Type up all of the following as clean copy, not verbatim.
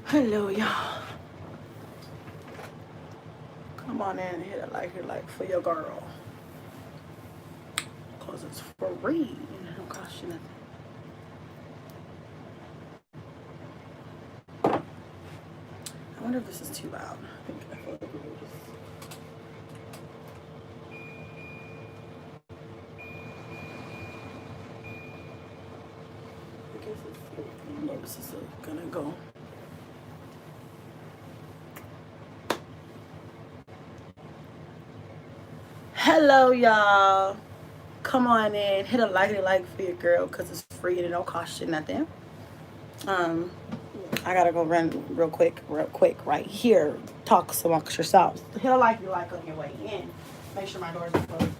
Hello, y'all. Come on in and hit a like for your girl. Because it's free and it don't cost you nothing. I wonder if this is too loud. I feel like we just... I guess it's... No, this is gonna go. Hello, y'all. Come on in. Hit a like for your girl because it's free and it don't cost you nothing. I gotta go run real quick, right here. Talk amongst yourselves. Hit a like on your way in. Make sure my doors are closed.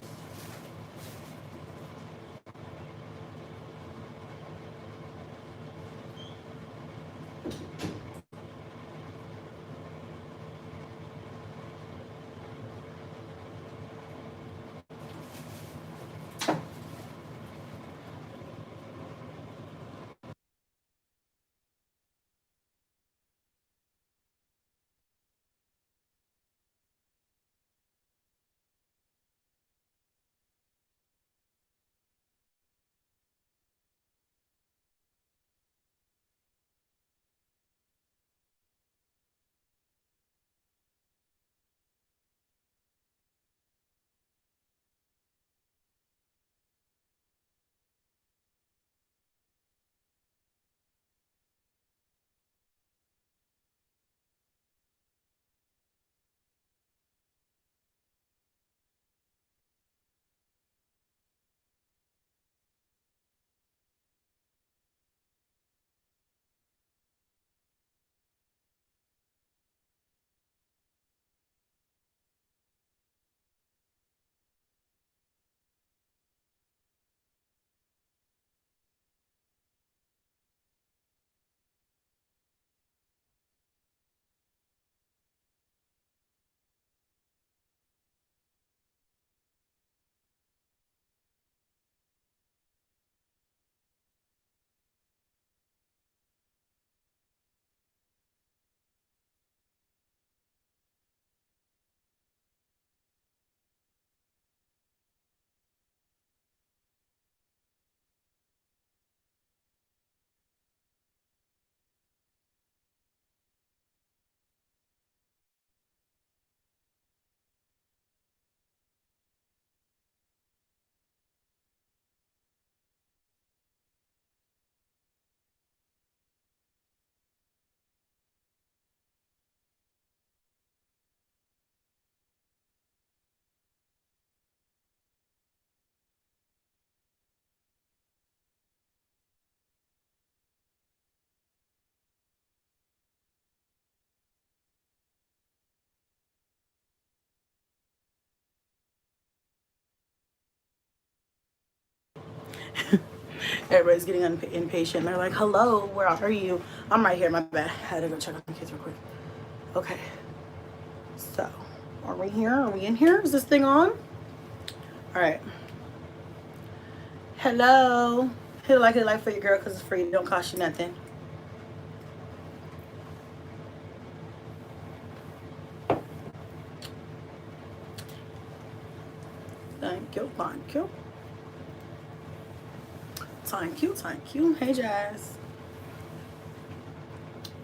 Everybody's getting impatient. They're like, hello, where are you? I'm right here, my bad. I had to go check on the kids real quick. Okay. So, are we here? Are we in here? Is this thing on? All right. Hello. Hit a like for your girl because it's free. It don't cost you nothing. Thank you. Thank you. Thank you. Thank you. Hey, Jazz.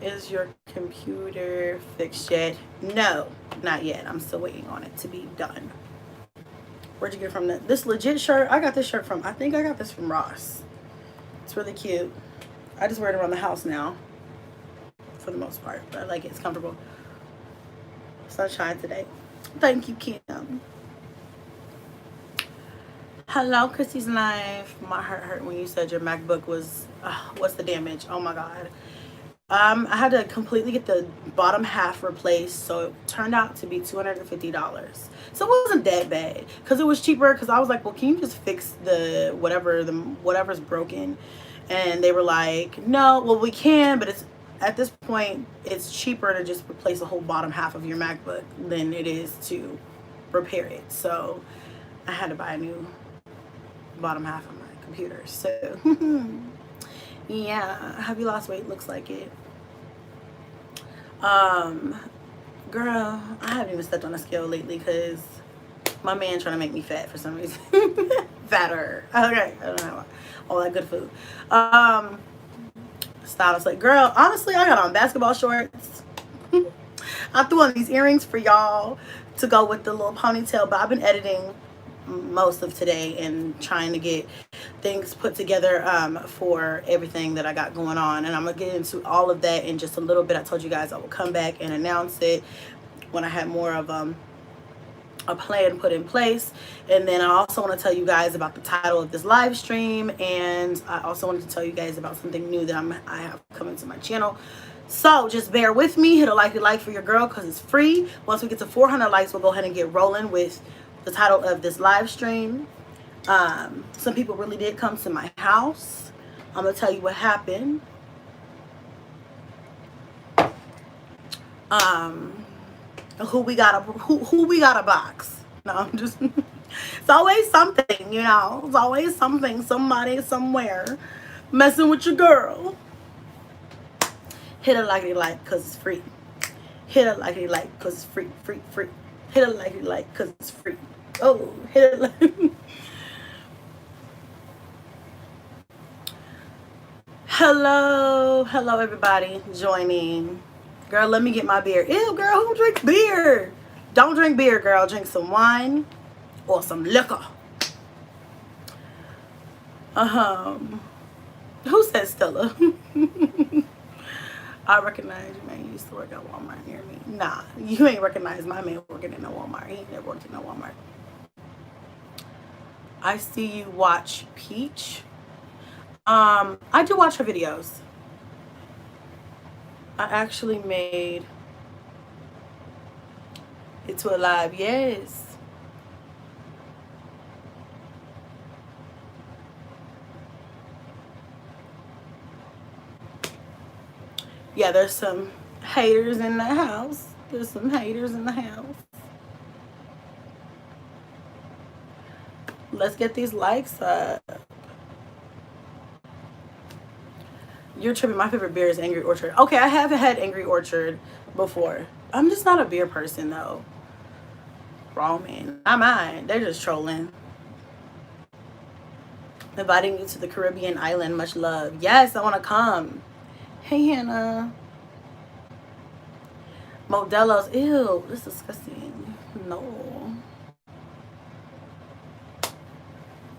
Is your computer fixed yet? No, not yet. I'm still waiting on it to be done. Where'd you get from this legit shirt? I got this shirt from, I think I got this from Ross. It's really cute. I just wear it around the house now for the most part, but I like it. It's comfortable. Sunshine today. Thank you, Kim. Hello, Chrissy's Life. My heart hurt when you said your MacBook was, what's the damage? Oh my God. I had to completely get the bottom half replaced, so it turned out to be $250. So it wasn't that bad because it was cheaper. Because I was like, well, can you just fix the whatever's broken? And they were like, no, well, we can, but it's at this point it's cheaper to just replace the whole bottom half of your MacBook than it is to repair it. So I had to buy a new bottom half of my computer. So yeah, have you lost weight? Looks like it. Girl, I haven't even stepped on a scale lately because my man trying to make me fat for some reason. Fatter. Okay, I don't know. All that good food. Stylist like, girl, honestly, I got on basketball shorts. I threw on these earrings for y'all to go with the little ponytail, but I've been editing most of today and trying to get things put together for everything that I got going on, and I'm gonna get into all of that in just a little bit. I told you guys I will come back and announce it when I have more of a plan put in place. And then I also want to tell you guys about the title of this live stream, and I also wanted to tell you guys about something new that I have coming to my channel. So just bear with me. Hit a like for your girl because it's free. Once we get to 400 likes, we'll go ahead and get rolling with the title of this live stream. Some people really did come to my house. I'm gonna tell you what happened. Who we got a box. No, I'm just it's always something, you know. It's always something, somebody, somewhere messing with your girl. Hit a like because it's free. Hit a like because it's free. Hit a like because it's free. Oh, hit a like. Hello everybody joining. Girl, let me get my beer. Ew, girl, who drinks beer? Don't drink beer, girl. Drink some wine or some liquor. Who said Stella? I recognize you, man. You used to work at Walmart near me. Nah, you ain't recognize my man working in a Walmart. He ain't never worked in a Walmart. I see you watch Peach. I do watch her videos. I actually made it to a live. Yes. Yeah, there's some haters in the house. There's some haters in the house. Let's get these likes up. You're tripping. My favorite beer is Angry Orchard. Okay, I have had Angry Orchard before. I'm just not a beer person, though. Wrong, man. Not mine. They're just trolling. Inviting you to the Caribbean island. Much love. Yes, I want to come. Hey, Hannah. Modelo's. Ew, this is disgusting. No.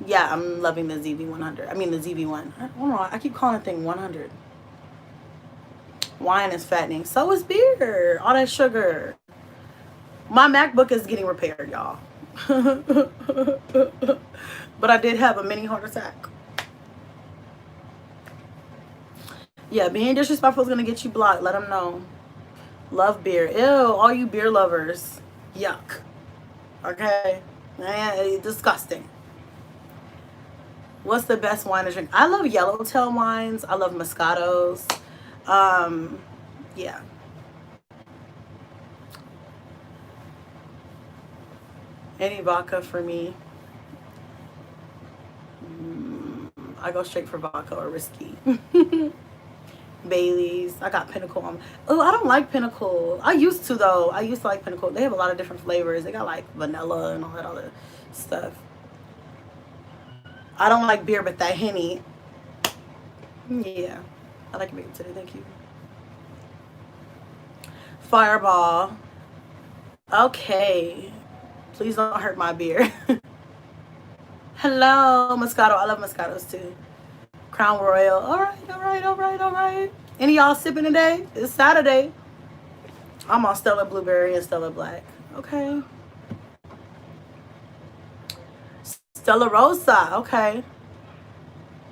Yeah, I'm loving the ZV100. I mean, the ZV1. I don't know. I keep calling the thing 100. Wine is fattening. So is beer. All that sugar. My MacBook is getting repaired, y'all. But I did have a mini heart attack. Yeah, being disrespectful is going to get you blocked. Let them know. Love beer. Ew, all you beer lovers. Yuck. Okay? Man, disgusting. What's the best wine to drink? I love yellowtail wines. I love Moscatos. Yeah. Any vodka for me. I go straight for vodka or whiskey. Bailey's. I got Pinnacle on. Oh, I don't like Pinnacle. I used to, though. I used to like Pinnacle. They have a lot of different flavors. They got like vanilla and all that other stuff. I don't like beer, but that Henny. Yeah. I like beer today. Thank you. Fireball. Okay. Please don't hurt my beer. Hello, Moscato. I love Moscatos too. Crown Royal. All right. Any y'all sipping today? It's Saturday. I'm on Stella Blueberry and Stella Black. Okay. Stella Rosa. Okay.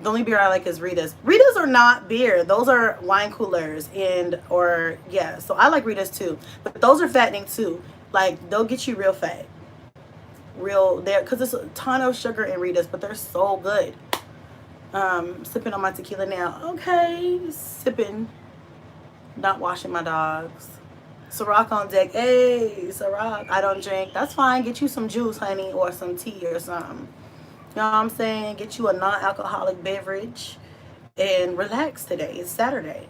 The only beer I like is Rita's. Rita's are not beer. Those are wine coolers yeah. So I like Rita's too. But those are fattening too. Like, they'll get you real fat. Real there, because there's a ton of sugar in Rita's, but they're so good. Sipping on my tequila now. Okay, sipping. Not washing my dogs. Ciroc on deck. Hey, Ciroc. I don't drink. That's fine. Get you some juice, honey, or some tea or something. You know what I'm saying? Get you a non-alcoholic beverage and relax today. It's Saturday.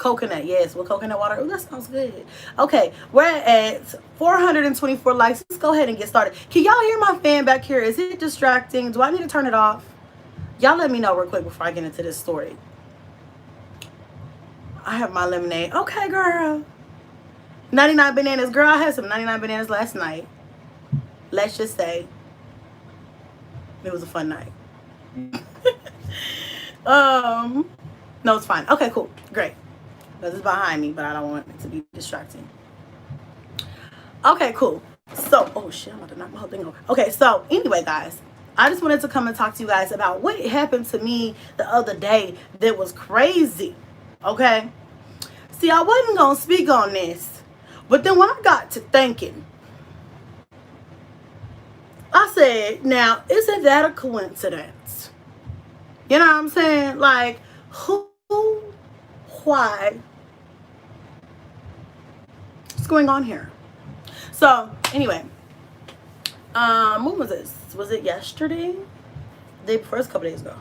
Coconut, yes, with coconut water. Oh, that sounds good. Okay, we're at 424 likes. Let's go ahead and get started. Can y'all hear my fan back here? Is it distracting? Do I need to turn it off? Y'all let me know real quick before I get into this story. I have my lemonade. Okay, girl. 99 bananas. Girl, I had some 99 bananas last night. Let's just say it was a fun night. No, it's fine. Okay, cool. Great. Because it's behind me, but I don't want it to be distracting. Okay, cool. So, oh shit, I'm about to knock my whole thing over. Okay, so anyway, guys, I just wanted to come and talk to you guys about what happened to me the other day that was crazy. Okay? See, I wasn't going to speak on this, but then when I got to thinking, I said, now, isn't that a coincidence? You know what I'm saying? Like, who, why? What's going on here? So, anyway, when was this? Was it yesterday? The day before, it was a couple days ago.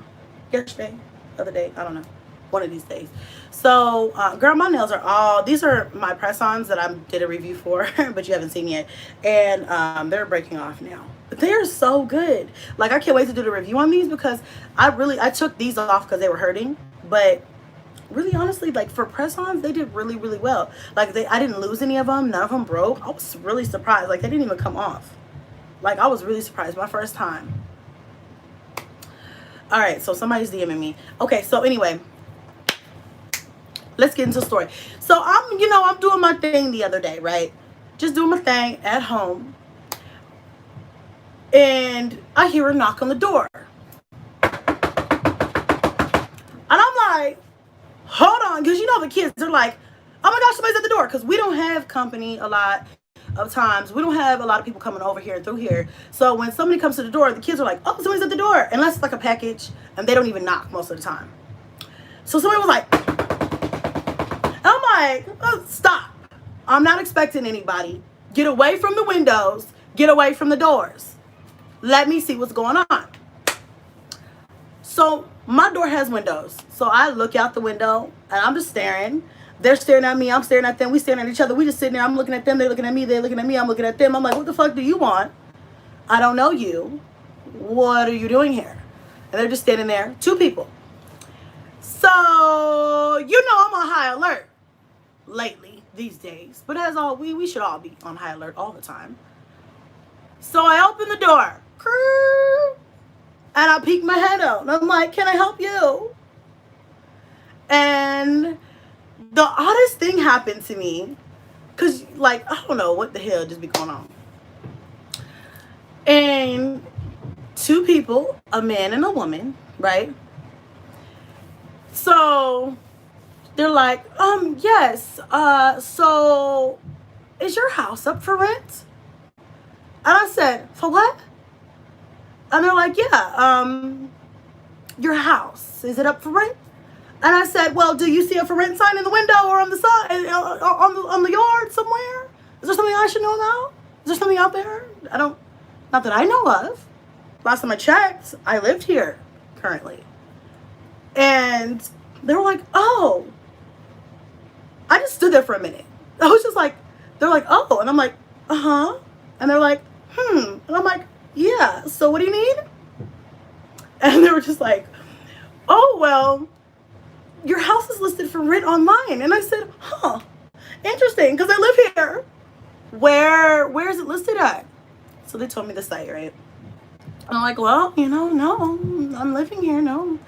Yesterday, other day, I don't know. One of these days. So, girl, my nails are all, these are my press-ons that I did a review for, but you haven't seen yet. And they're breaking off now. But they're so good. Like, I can't wait to do the review on these because I took these off because they were hurting. But really, honestly, like, for press-ons, they did really, really well. Like, I didn't lose any of them. None of them broke. I was really surprised. Like, they didn't even come off. Like, I was really surprised. My first time. All right, so somebody's DMing me. Okay, so anyway, let's get into the story. So I'm doing my thing the other day, right? Just doing my thing at home. And I hear a knock on the door. And I'm like, hold on. Because the kids, they're like, oh my gosh, somebody's at the door. Because we don't have company a lot of times. We don't have a lot of people coming over here and through here. So when somebody comes to the door, the kids are like, oh, somebody's at the door. Unless it's like a package. And they don't even knock most of the time. So somebody was like, and I'm like, oh, stop. I'm not expecting anybody. Get away from the windows. Get away from the doors. Let me see what's going on. So my door has windows. So I look out the window and I'm just staring. They're staring at me. I'm staring at them. We staring at each other. We just sitting there. I'm looking at them. They're looking at me. They're looking at me. I'm looking at them. I'm like, what the fuck do you want? I don't know you. What are you doing here? And they're just standing there. Two people. So, I'm on high alert lately these days. But as all, we should all be on high alert all the time. So I open the door. And I peek my head out. And I'm like, can I help you? And the oddest thing happened to me. Because, like, I don't know what the hell just be going on. And two people, a man and a woman, right? So they're like, yes. So is your house up for rent? And I said, for what? And they're like, yeah, your house, is it up for rent? And I said, well, do you see a for rent sign in the window or on the side, on the yard somewhere? Is there something I should know about? Is there something out there? Not that I know of. Last time I checked, I lived here currently. And they were like, oh. I just stood there for a minute. I was just like, they're like, oh. And I'm like, uh-huh. And they're like, And I'm like, yeah, so what do you need? And they were just like, oh, well, your house is listed for rent online. And I said, huh, interesting, because I live here. Where is it listed at? So they told me the site, right? And I'm like, well, no, I'm living here, no.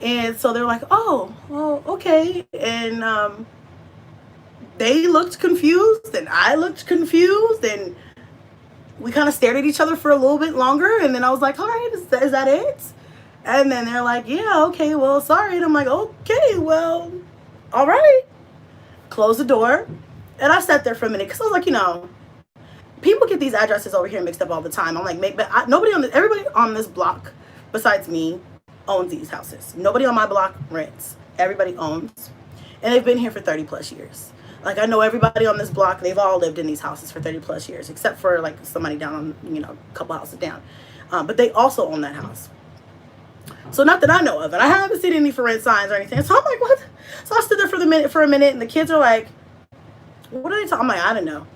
And so they're like, oh, well, okay. And they looked confused, and I looked confused, and we kind of stared at each other for a little bit longer. And then I was like, all right, is that it? And then they're like, yeah, okay, well, sorry. And I'm like, okay, well, all right. Close the door. And I sat there for a minute because I was like, people get these addresses over here mixed up all the time. I'm like, everybody on this block besides me owns these houses. Nobody on my block rents. Everybody owns. And they've been here for 30 plus years. Like, I know everybody on this block, they've all lived in these houses for 30 plus years, except for like somebody down on, a couple houses down. But they also own that house. So not that I know of. And I haven't seen any for rent signs or anything. So I'm like, what? So I stood there for a minute, and the kids are like, what are they talking? I'm like, I don't know.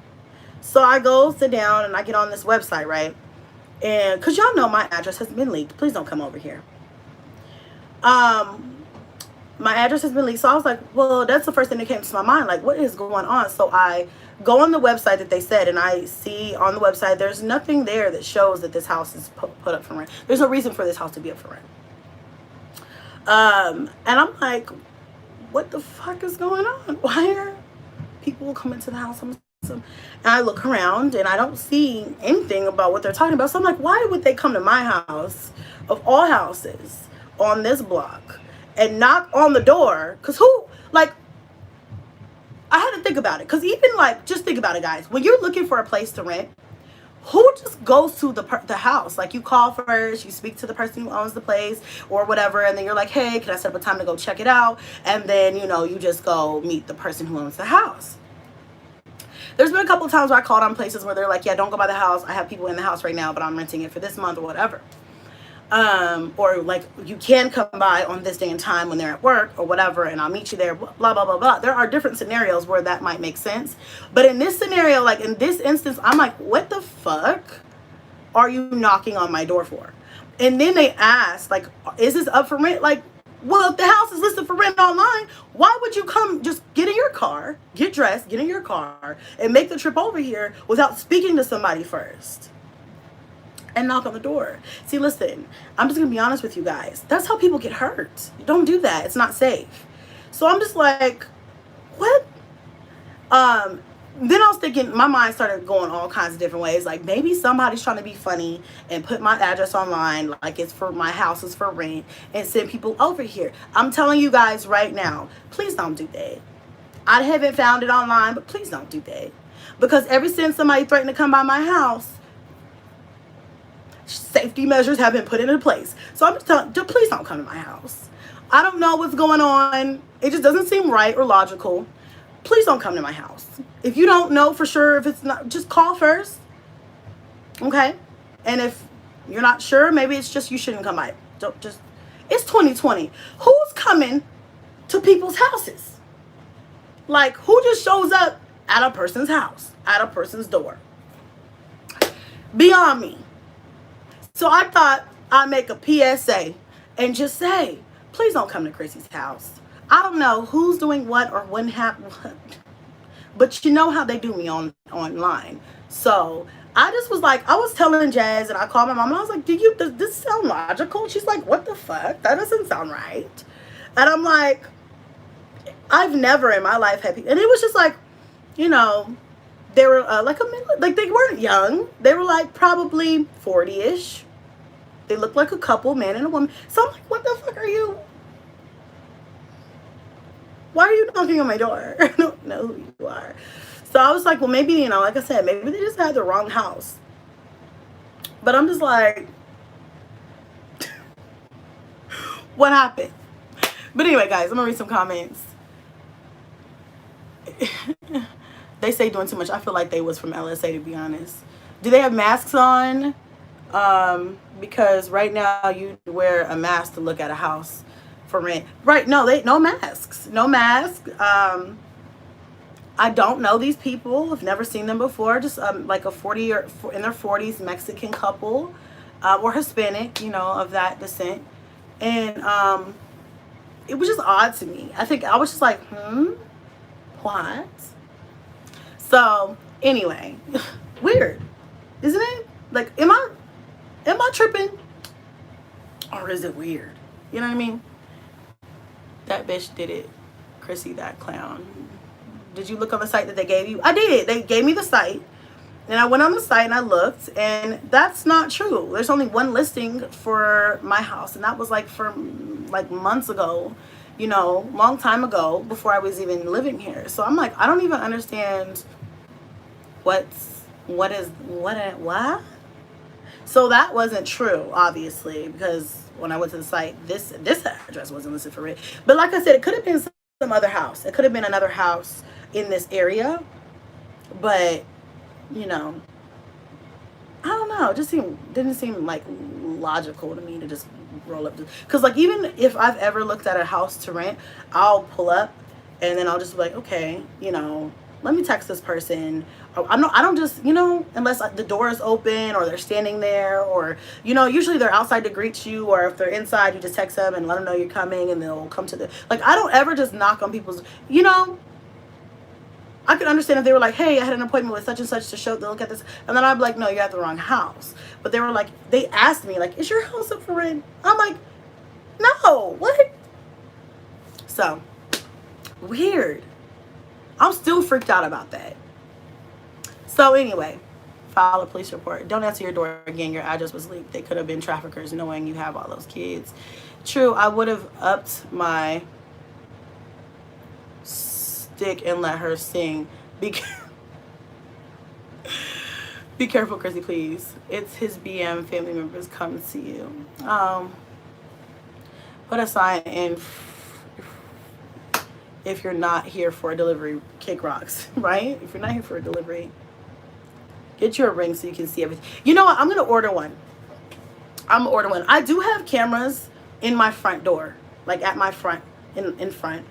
So I go sit down and I get on this website, right? And because y'all know my address has been leaked. Please don't come over here. My address has been leaked. So I was like, well, that's the first thing that came to my mind. Like, what is going on? So I go on the website that they said, and I see on the website there's nothing there that shows that this house is put up for rent. There's no reason for this house to be up for rent. And I'm like, what the fuck is going on? Why are people coming to the house? And I look around and I don't see anything about what they're talking about. So I'm like, why would they come to my house of all houses on this block and knock on the door? Because who, like, I had to think about it. Because even, like, just think about it, guys. When you're looking for a place to rent, who just goes to the house? Like, you call first, you speak to the person who owns the place or whatever, and then you're like, hey, can I set up a time to go check it out? And then, you know, you just go meet the person who owns the house. There's been a couple of times where I called on places where they're like, yeah, don't go by the house. I have people in the house right now, but I'm renting it for this month or whatever. Or like, you can come by on this day and time when they're at work or whatever, and I'll meet you there, blah, blah, blah, blah. There are different scenarios where that might make sense. But in this scenario, like in this instance, I'm like, what the fuck are you knocking on my door for? And then they ask, like, is this up for rent? Like, well, if the house is listed for rent online, why would you come, just get in your car, get dressed, get in your car, and make the trip over here without speaking to somebody first? And knock on the door. See, listen, I'm just going to be honest with you guys. That's how people get hurt. Don't do that. It's not safe. So I'm just like, what? Then I was thinking, my mind started going all kinds of different ways. Like, maybe somebody's trying to be funny and put my address online like it's for my house is for rent and send people over here. I'm telling you guys right now, please don't do that. I haven't found it online, but please don't do that. Because ever since somebody threatened to come by my house, safety measures have been put into place. So I'm just telling you, please don't come to my house. I don't know what's going on. It just doesn't seem right or logical. Please don't come to my house. If you don't know for sure if it's not, just call first. Okay? And if you're not sure, maybe it's just you shouldn't come by. Don't just, it's 2020. Who's coming to people's houses? Like, who just shows up at a person's house, at a person's door? Beyond me. So I thought I'd make a PSA and just say, please don't come to Chrissy's house. I don't know who's doing what or when what, but you know how they do me online. So I just was like, I was telling Jazz, and I called my mom, and I was like, does this sound logical? She's like, what the fuck? That doesn't sound right. And I'm like, I've never in my life had people, and it was just like, you know, they were like they weren't young. They were like probably 40-ish. They looked like a couple, man and a woman. So I'm like, what the fuck are you? Why are you knocking on my door? I don't know who you are. So I was like, well, maybe, you know, like I said, maybe they just had the wrong house. But I'm just like, what happened? But anyway, guys, I'm going to read some comments. They say doing too much. I feel like they was from LSA, to be honest. Do they have masks on? Because right now you wear a mask to look at a house for rent. Right? No, no masks. No mask. I don't know these people. I've never seen them before. Just like a 40 or in their 40s Mexican couple, or Hispanic, you know, of that descent. And it was just odd to me. I think I was just like, what? So anyway, weird, isn't it? Like, am I tripping, or is it weird? You know what I mean? That bitch did it. Chrissy, that clown. Did you look on the site that they gave you? I did. They gave me the site. And I went on the site and I looked, and that's not true. There's only one listing for my house, and that was like for like months ago, you know, long time ago, before I was even living here. So I'm like, I don't even understand what. So that wasn't true, obviously, because when I went to the site, this address wasn't listed for rent. But like I said, it could have been some other house. It could have been another house in this area. But, you know, I don't know. It just didn't seem like logical to me to just roll up. Because like even if I've ever looked at a house to rent, I'll pull up and then I'll just be like, okay, you know, let me text this person. I don't just, you know, unless the door is open or they're standing there, or, you know, usually they're outside to greet you, or if they're inside, you just text them and let them know you're coming and they'll come to the, like, I don't ever just knock on people's, you know. I could understand if they were like, hey, I had an appointment with such and such to look at this. And then I'd be like, no, you're at the wrong house. But they were like, they asked me, like, is your house up for rent? I'm like, no, what? So, weird. I'm still freaked out about that. So anyway, file a police report. Don't answer your door again. Your address was leaked. They could have been traffickers knowing you have all those kids. True, I would have upped my stick and let her sing. Be careful, Chrissy, please. It's his BM family members come to see you. Put a sign in if you're not here for a delivery, kick rocks, right? If you're not here for a delivery, get you a ring so you can see everything. You know what? I'm gonna order one. I'm gonna order one. I do have cameras in my front door, like at my front, in front.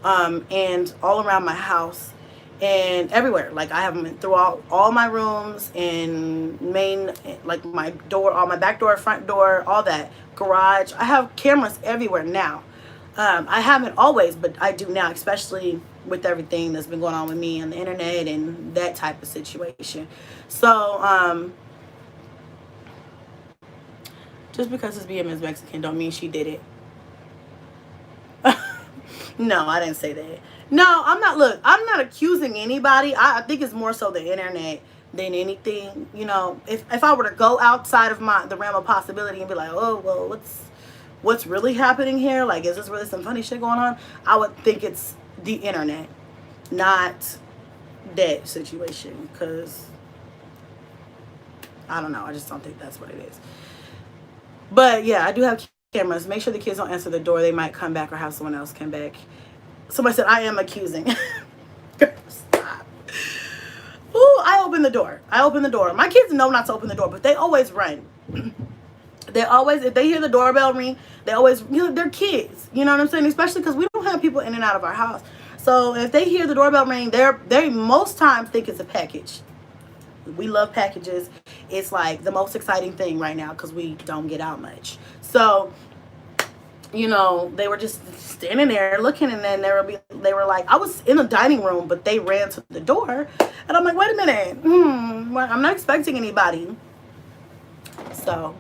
And all around my house and everywhere. Like I have them throughout all my rooms and main, like my door, all my back door, front door, all that, garage. I have cameras everywhere now. I haven't always, but I do now, especially with everything that's been going on with me on the internet and that type of situation. So, just because his BM is Mexican don't mean she did it. No, I didn't say that. No, I'm not. Look, I'm not accusing anybody. I think it's more so the internet than anything. You know, if I were to go outside of the realm of possibility and be like, oh, well, what's really happening here? Like, is this really some funny shit going on? I would think it's the internet, not that situation. Because I don't know. I just don't think that's what it is. But yeah, I do have cameras. Make sure the kids don't answer the door. They might come back or have someone else come back. Somebody said, I am accusing. Stop. Ooh, I open the door. My kids know not to open the door, but they always run. They always, if they hear the doorbell ring, they always, you know, they're kids. You know what I'm saying? Especially because we don't have people in and out of our house. So if they hear the doorbell ring, they most times think it's a package. We love packages. It's like the most exciting thing right now because we don't get out much. So, you know, they were just standing there looking, and then they were like, I was in the dining room, but they ran to the door, and I'm like, wait a minute, well, I'm not expecting anybody. So,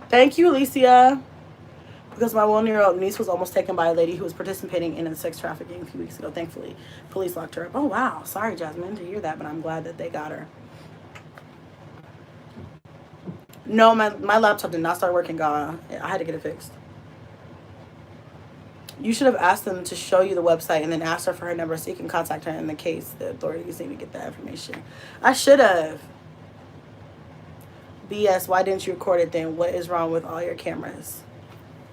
thank you, Alicia. Because my 1-year-old niece was almost taken by a lady who was participating in a sex trafficking a few weeks ago. Thankfully, police locked her up. Oh, wow. Sorry, Jasmine, to hear that, but I'm glad that they got her. No, my laptop did not start working, God. I had to get it fixed. You should have asked them to show you the website and then asked her for her number so you can contact her in the case the authorities need to get that information. I should have. BS, why didn't you record it then? What is wrong with all your cameras?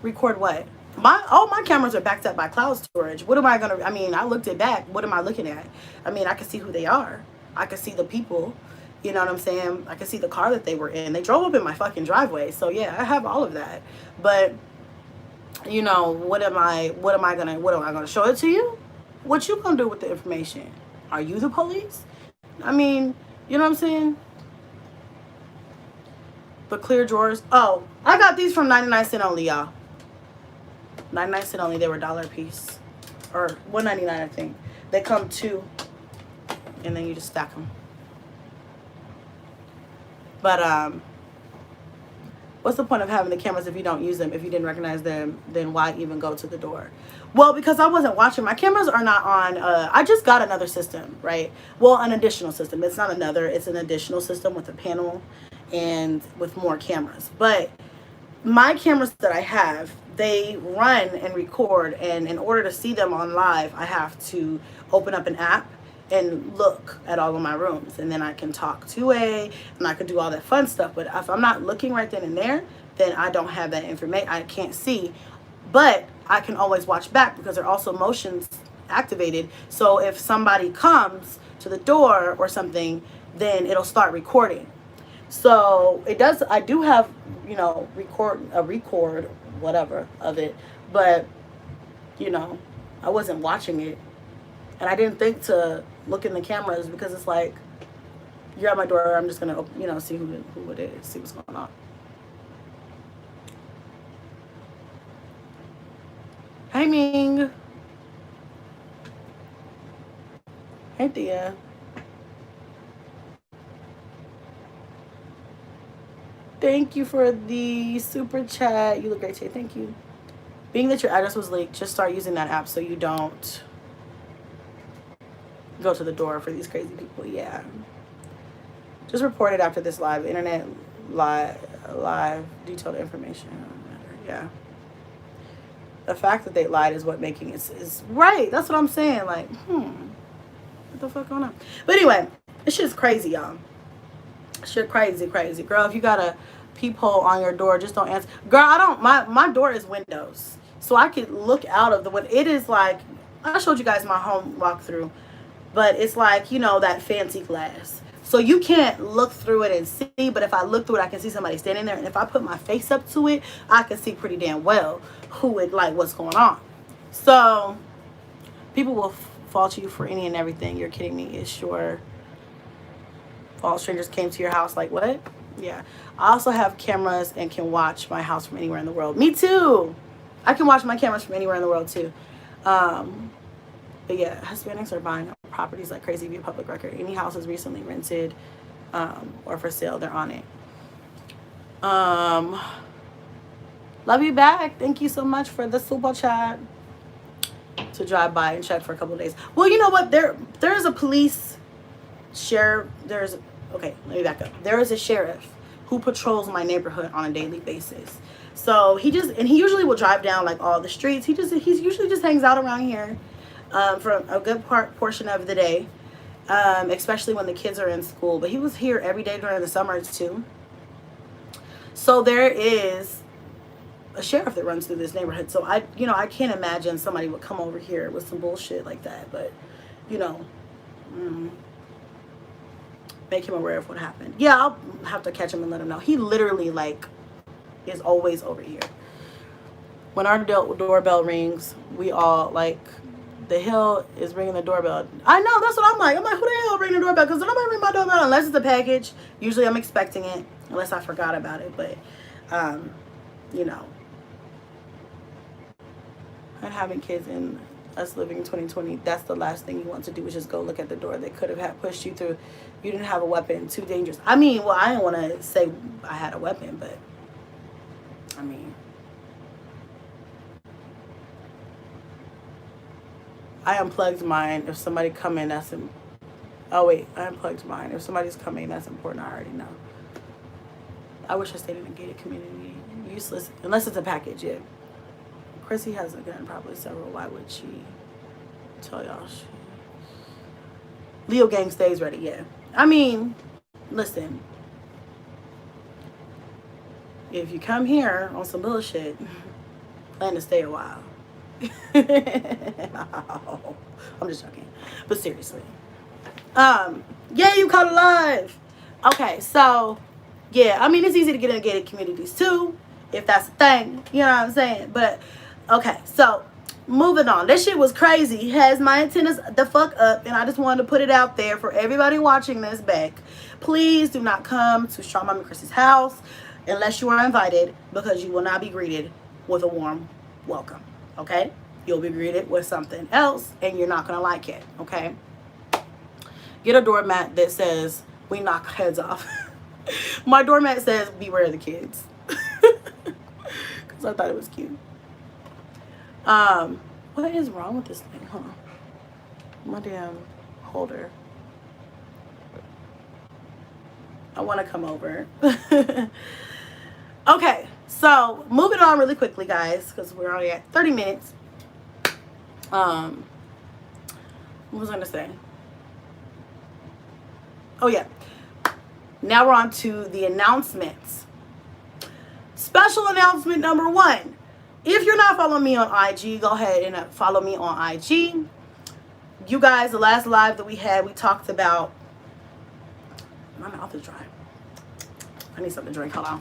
Record what? All my cameras are backed up by cloud storage. What am I gonna, I mean, I looked it back. What am I looking at? I mean, I can see who they are. I can see the people. You know what I'm saying? I can see the car that they were in. They drove up in my fucking driveway. So yeah, I have all of that. But you know, what am I gonna show it to you? What you gonna do with the information? Are you the police? I mean, you know what I'm saying? But clear drawers. Oh, I got these from 99¢ only, y'all. 99¢ only. They were $1 a piece, or $1.99, I think. They come 2, and then you just stack them. But what's the point of having the cameras if you don't use them? If you didn't recognize them, then why even go to the door? Well, because I wasn't watching. My cameras are not on. I just got another system, right? Well, an additional system. It's not another. It's an additional system with a panel and with more cameras. But my cameras that I have, they run and record, and in order to see them on live, I have to open up an app and look at all of my rooms, and then I can talk to and I can do all that fun stuff. But if I'm not looking right then and there, then I don't have that information. I can't see, but I can always watch back because there are also motions activated. So if somebody comes to the door or something, then it'll start recording. So it does. I do have, you know, record whatever of it, but you know, I wasn't watching it, and I didn't think to look in the cameras because it's like, you're at my door. I'm just gonna, you know, see who it is, see what's going on. Hey Ming. Hey Thea. Thank you for the super chat. You look great today. Thank you. Being that your address was leaked, just start using that app so you don't go to the door for these crazy people. Yeah. Just report it after this live. Internet live detailed information. Yeah. The fact that they lied is what making it is right. That's what I'm saying. Like, what the fuck going on? But anyway, this shit's crazy, y'all. Shit crazy. Girl, if you got a peephole on your door, just don't answer. Girl, I don't, my door is windows. So I could look out of the window. It is like, I showed you guys my home walkthrough, but it's like, you know, that fancy glass. So you can't look through it and see, but if I look through it, I can see somebody standing there. And if I put my face up to it, I can see pretty damn well who it, like, what's going on. So people will fault you for any and everything. You're kidding me. It's sure. All strangers came to your house. Like, what? Yeah. I also have cameras and can watch my house from anywhere in the world. Me too. I can watch my cameras from anywhere in the world too. But yeah, Hispanics are buying properties like crazy via public record. Any house is recently rented or for sale, they're on it. Love you back. Thank you so much for the super chat. To drive by and check for a couple of days. Well, you know what? There's a police sheriff. Okay, let me back up. There is a sheriff who patrols my neighborhood on a daily basis. So he usually will drive down like all the streets. He usually just hangs out around here for a good portion of the day, especially when the kids are in school. But he was here every day during the summers too. So there is a sheriff that runs through this neighborhood. So I can't imagine somebody would come over here with some bullshit like that. But you know, make him aware of what happened. Yeah, I'll have to catch him and let him know. He literally like is always over here. When our doorbell rings, we all like, the hell is ringing the doorbell. I know, that's what I'm like. I'm like, who the hell ringing the doorbell? Because nobody ring my doorbell unless it's a package. Usually I'm expecting it, unless I forgot about it. But, you know, and having kids and us living in 2020, that's the last thing you want to do is just go look at the door. They could have pushed you through. You didn't have a weapon. Too dangerous. I mean, well, I didn't want to say I had a weapon, but I mean, I unplugged mine. If somebody come in, that's oh wait, I unplugged mine. If somebody's coming, that's important. I already know. I wish I stayed in a gated community. Useless unless it's a package. Yeah. Chrissy has a gun, probably several. Why would she tell y'all? Leo gang stays ready. Yeah. I mean, listen. If you come here on some bullshit, plan to stay a while. No, I'm just joking. But seriously. Yeah, you caught alive. Okay, so yeah, I mean it's easy to get in gated communities too, if that's a thing. You know what I'm saying? But okay, so moving on. This shit was crazy. Has my antennas the fuck up, and I just wanted to put it out there for everybody watching this back. Please do not come to Strongmommychryssy's house unless you are invited, because you will not be greeted with a warm welcome. Okay? You'll be greeted with something else, and you're not gonna like it. Okay? Get a doormat that says we knock heads off. My doormat says beware the kids. Because I thought it was cute. What is wrong with this thing, huh? My damn holder. I want to come over. Okay, so moving on really quickly, guys, because we're already at 30 minutes. What was I gonna say? Oh yeah. Now we're on to the announcements. Special announcement number 1. If you're not following me on IG, go ahead and follow me on IG. You guys, the last live that we had, we talked about... My mouth is dry. I need something to drink. Hold on.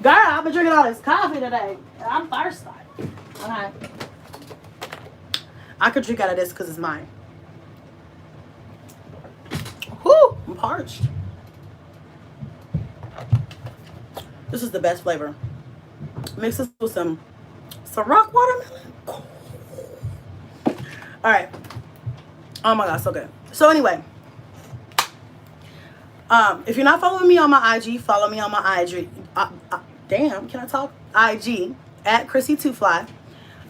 Girl, I've been drinking all this coffee today. I'm thirsty. Okay. I could drink out of this because it's mine. Whoo! I'm parched. This is the best flavor. Mix this with some rock watermelon. Alright. Oh my god, so good. So anyway. If you're not following me on my IG, follow me on my IG. Damn, can I talk? IG at Chrissy2Fly.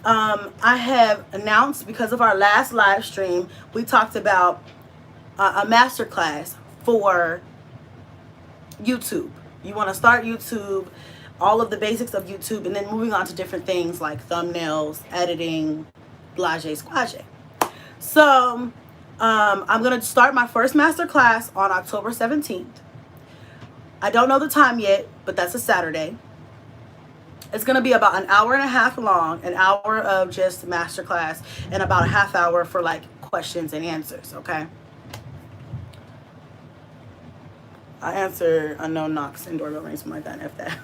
I have announced, because of our last live stream, we talked about a masterclass for YouTube. You want to start YouTube, all of the basics of YouTube, and then moving on to different things like thumbnails, editing, blase squaje. So I'm going to start my first masterclass on October 17th. I don't know the time yet, but that's a Saturday. It's going to be about an hour and a half long, an hour of just masterclass, and about a half hour for like questions and answers, okay? I answer unknown knocks and doorbell rings, something like that, if that.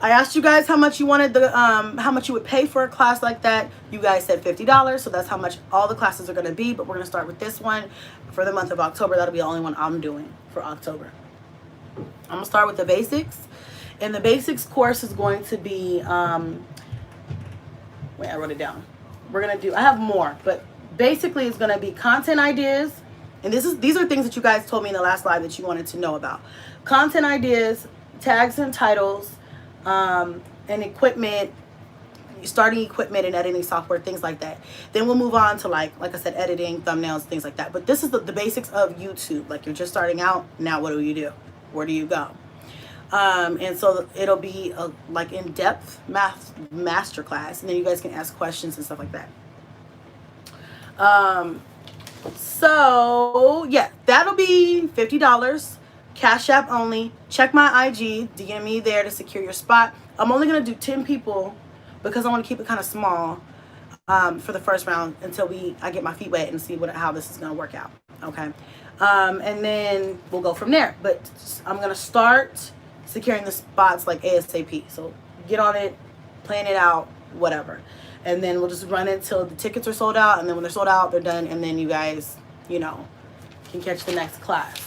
I asked you guys how much you wanted how much you would pay for a class like that. You guys said $50, so that's how much all the classes are going to be, but we're going to start with this one for the month of October. That'll be the only one I'm doing for October. I'm going to start with the basics, and the basics course is going to be, wait, I wrote it down. We're going to do, I have more, but basically it's going to be content ideas. And these are things that you guys told me in the last live that you wanted to know about. Content ideas, tags and titles, and equipment, starting equipment and editing software, things like that. Then we'll move on to like I said, editing, thumbnails, things like that. But this is the basics of YouTube. Like, you're just starting out. Now what do you do? Where do you go? And so it'll be a like in-depth masterclass, and then you guys can ask questions and stuff like that. So yeah, that'll be $50, Cash App only. Check my IG, DM me there to secure your spot. I'm only gonna do 10 people because I want to keep it kind of small for the first round until I get my feet wet and see how this is gonna work out. Okay, and then we'll go from there. But I'm gonna start securing the spots like ASAP. So get on it, plan it out, whatever. And then we'll just run it until the tickets are sold out. And then when they're sold out, they're done. And then you guys, you know, can catch the next class.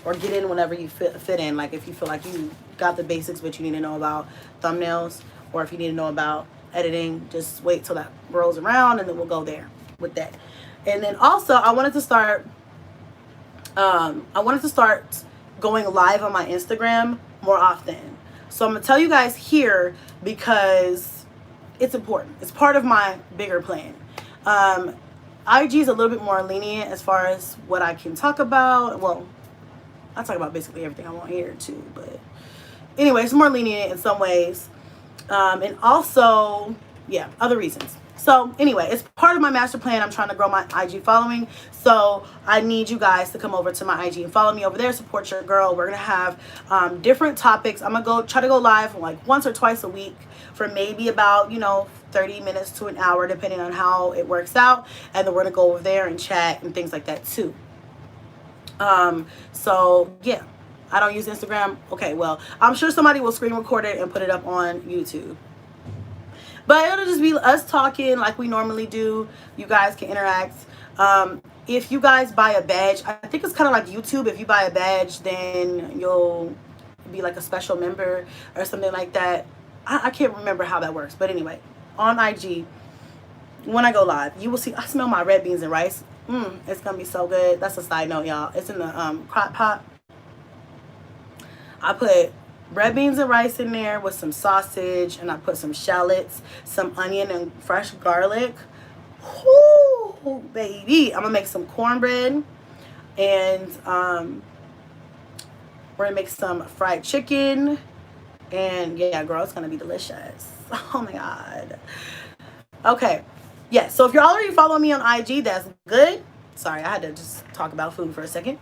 Or get in whenever you fit in. Like, if you feel like you got the basics, but you need to know about thumbnails. Or if you need to know about editing, just wait till that rolls around. And then we'll go there with that. And then also, I wanted to start going live on my Instagram more often. So I'm going to tell you guys here because it's important. It's part of my bigger plan. IG is a little bit more lenient as far as what I can talk about. Well, I talk about basically everything I want here too, but anyway, it's more lenient in some ways. And also, yeah, other reasons. So anyway, it's part of my master plan. I'm trying to grow my IG following. So I need you guys to come over to my IG and follow me over there. Support your girl. We're going to have different topics. I'm going to try to go live like once or twice a week for maybe about, 30 minutes to an hour, depending on how it works out. And then we're going to go over there and chat and things like that too. So yeah, I don't use Instagram. Okay, well, I'm sure somebody will screen record it and put it up on YouTube. But it'll just be us talking like we normally do. You guys can interact. If you guys buy a badge, I think it's kind of like YouTube. If you buy a badge, then you'll be like a special member or something like that. I can't remember how that works. But anyway, on IG, when I go live, you will see, I smell my red beans and rice. It's going to be so good. That's a side note, y'all. It's in the crock pot. I put red beans and rice in there with some sausage, and I put some shallots, some onion, and fresh garlic. Whoo, baby. I'm going to make some cornbread, and we're going to make some fried chicken, and yeah, girl, it's going to be delicious. Oh, my God. Okay. Yeah, so if you're already following me on IG, that's good. Sorry, I had to just talk about food for a second.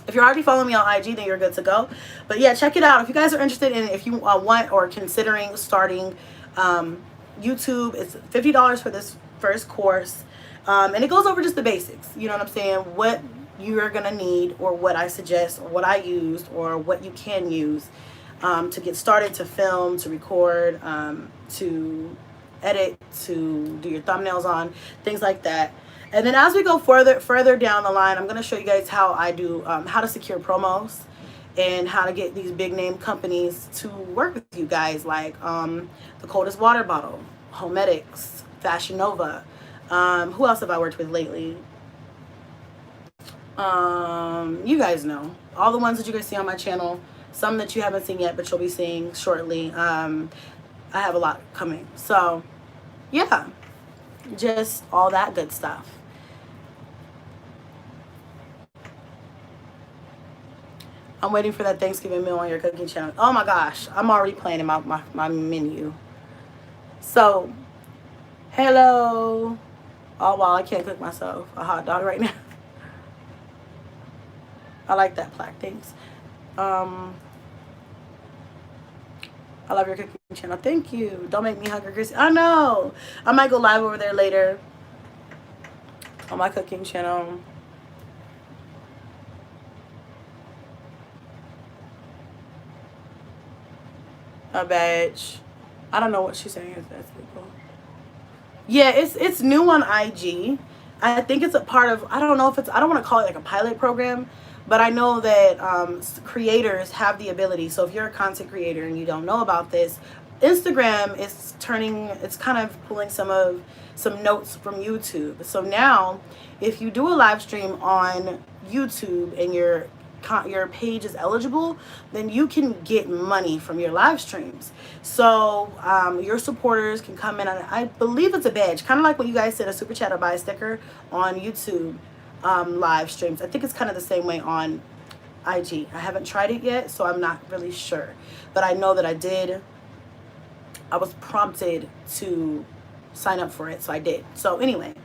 If you're already following me on IG, then you're good to go. But yeah, check it out. If you guys are interested in it, if you want or considering starting YouTube, it's $50 for this first course. And it goes over just the basics. You know what I'm saying? What you're going to need, or what I suggest, or what I used, or what you can use to get started, to film, to record, to edit, to do your thumbnails on, things like that. And then as we go further down the line, I'm going to show you guys how I do, how to secure promos and how to get these big name companies to work with you guys, like the Coldest Water Bottle, Homedics, Fashion Nova. Who else have I worked with lately? You guys know. All the ones that you guys see on my channel. Some that you haven't seen yet, but you'll be seeing shortly. I have a lot coming. So, yeah. Just all that good stuff. I'm waiting for that Thanksgiving meal on your cooking channel. Oh my gosh. I'm already planning my menu. So, hello. Oh, wow. I can't cook myself a hot dog right now. I like that plaque. Thanks. I love your cooking channel. Thank you. Don't make me hungry, Chrissy. I know. I might go live over there later on my cooking channel. A badge. I don't know what she's saying. That's cool. Yeah, it's new on IG. I think it's a part of, I don't know if it's, I don't want to call it like a pilot program, but I know that creators have the ability. So if you're a content creator and you don't know about this, Instagram is it's kind of pulling some notes from YouTube. So now, if you do a live stream on YouTube and your page is eligible, then you can get money from your live streams. So your supporters can come in on, I believe it's a badge, kind of like when you guys send a super chat or buy a sticker on YouTube live streams. I think it's kind of the same way on IG. I haven't tried it yet, so I'm not really sure, but I know that I was prompted to sign up for it, so I did. So anyway,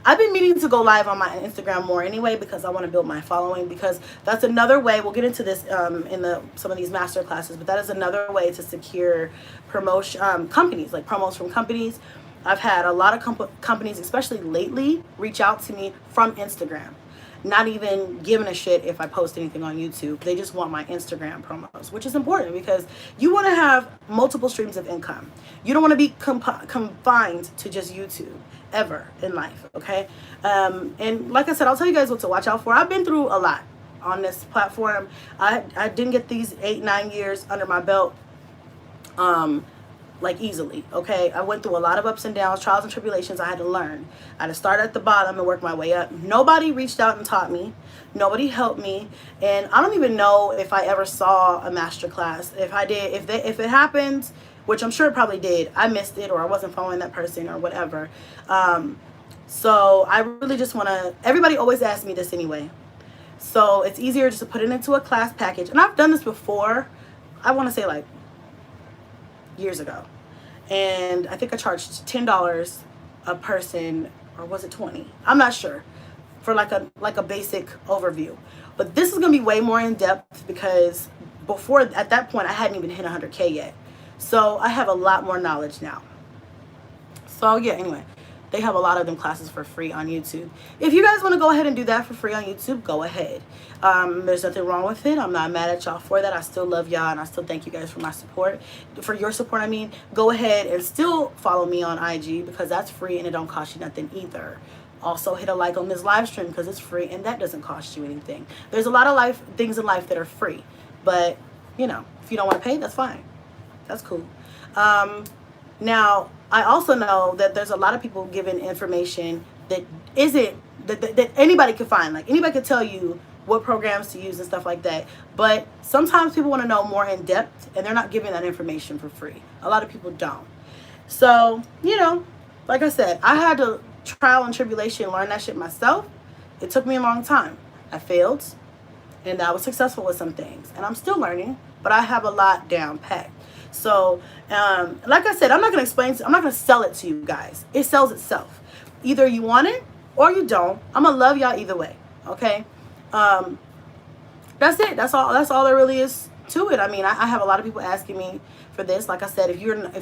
I've been meaning to go live on my Instagram more anyway, because I want to build my following, because that's another way. We'll get into this in some of these master classes, but that is another way to secure promotion companies, like promos from companies. I've had a lot of companies, especially lately, reach out to me from Instagram, not even giving a shit if I post anything on YouTube. They just want my Instagram promos, which is important because you want to have multiple streams of income. You don't want to be confined to just YouTube ever in life, okay? And like I said, I'll tell you guys what to watch out for. I've been through a lot on this platform. I didn't get these 8-9 years under my belt like easily, okay? I went through a lot of ups and downs, trials and tribulations. I had to learn. I had to start at the bottom and work my way up. Nobody reached out and taught me. Nobody helped me. And I don't even know if I ever saw a master class. If I did, if it happened, which I'm sure it probably did, I missed it, or I wasn't following that person or whatever. So I really just want to, everybody always asks me this anyway. So it's easier just to put it into a class package. And I've done this before. I want to say like years ago. And I think I charged $10 a person, or was it 20? I'm not sure, for like a basic overview. But this is going to be way more in depth, because before, at that point, I hadn't even hit 100K yet. So I have a lot more knowledge now. So yeah, anyway, they have a lot of them classes for free on YouTube. If you guys want to go ahead and do that for free on YouTube, go ahead. There's nothing wrong with it. I'm not mad at y'all for that. I still love y'all, and I still thank you guys for my support. For your support, I mean. Go ahead and still follow me on IG, because that's free and it don't cost you nothing either. Also, hit a like on this live stream, because it's free and that doesn't cost you anything. There's a lot of things in life that are free, but you know, if you don't want to pay, that's fine. That's cool. Now, I also know that there's a lot of people giving information that isn't, that anybody could find. Like, anybody could tell you what programs to use and stuff like that. But sometimes people want to know more in depth, and they're not giving that information for free. A lot of people don't. So, you know, like I said, I had to trial and tribulation learn that shit myself. It took me a long time. I failed, and I was successful with some things. And I'm still learning, but I have a lot down packed. So, like I said, I'm not going to sell it to you guys. It sells itself. Either you want it or you don't. I'm going to love y'all either way. Okay. That's it. That's all there really is to it. I mean, I have a lot of people asking me for this. Like I said, if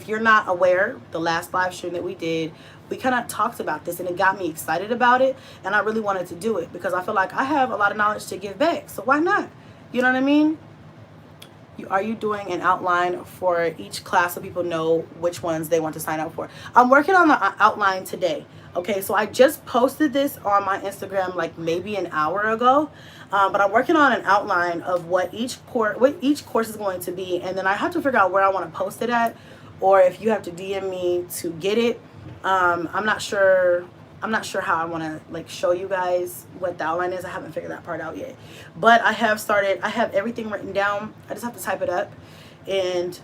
you're not aware, the last live stream that we did, we kind of talked about this, and it got me excited about it, and I really wanted to do it because I feel like I have a lot of knowledge to give back. So why not? You know what I mean? Are you doing an outline for each class so people know which ones they want to sign up for? I'm working on the outline today. Okay, so I just posted this on my Instagram like maybe an hour ago, but I'm working on an outline of what each course is going to be, and then I have to figure out where I want to post it at, or if you have to DM me to get it. I'm not sure how I want to like show you guys what the outline is. I haven't figured that part out yet, but I have everything written down. I just have to type it up and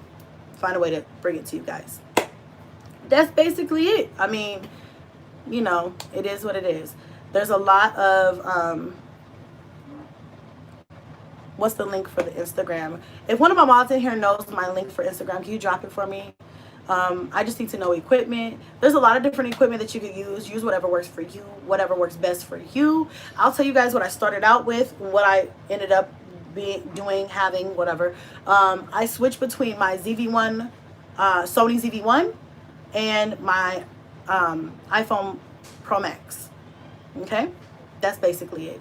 find a way to bring it to you guys. That's basically it. I mean, you know, it is what it is. There's a lot of what's the link for the Instagram? If one of my mods in here knows my link for Instagram, can you drop it for me? I just need to know equipment. There's a lot of different equipment that you could use whatever works for you, whatever works best for you. I'll tell you guys what I started out with, what I ended up having whatever. I switched between my ZV-1 Sony ZV-1 and my iPhone Pro Max. Okay, that's basically it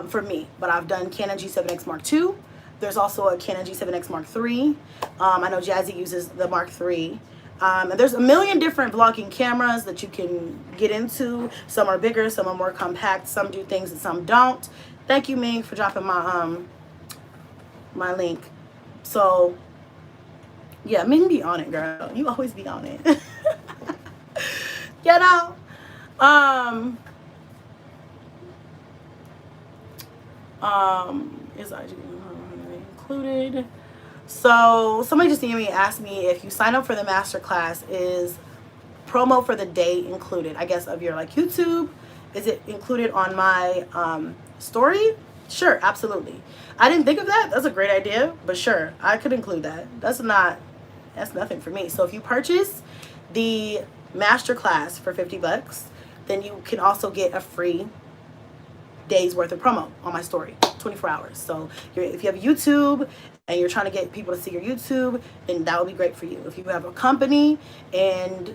for me. But I've done Canon G7X Mark II. There's also a Canon G7X Mark III. I know Jazzy uses the Mark III. And there's a million different vlogging cameras that you can get into. Some are bigger, some are more compact, some do things and some don't. Thank you, Ming, for dropping my my link. So yeah, Ming be on it, girl. You always be on it. You know? Is IG included? So somebody just me asked me if you sign up for the masterclass, is promo for the day included? I guess of your like YouTube, is it included on my story? Sure, absolutely. I didn't think of that. That's a great idea, but sure, I could include that. That's nothing for me. So if you purchase the masterclass for $50, then you can also get a free day's worth of promo on my story, 24 hours. So if you have YouTube and you're trying to get people to see your YouTube, then that would be great for you. If you have a company and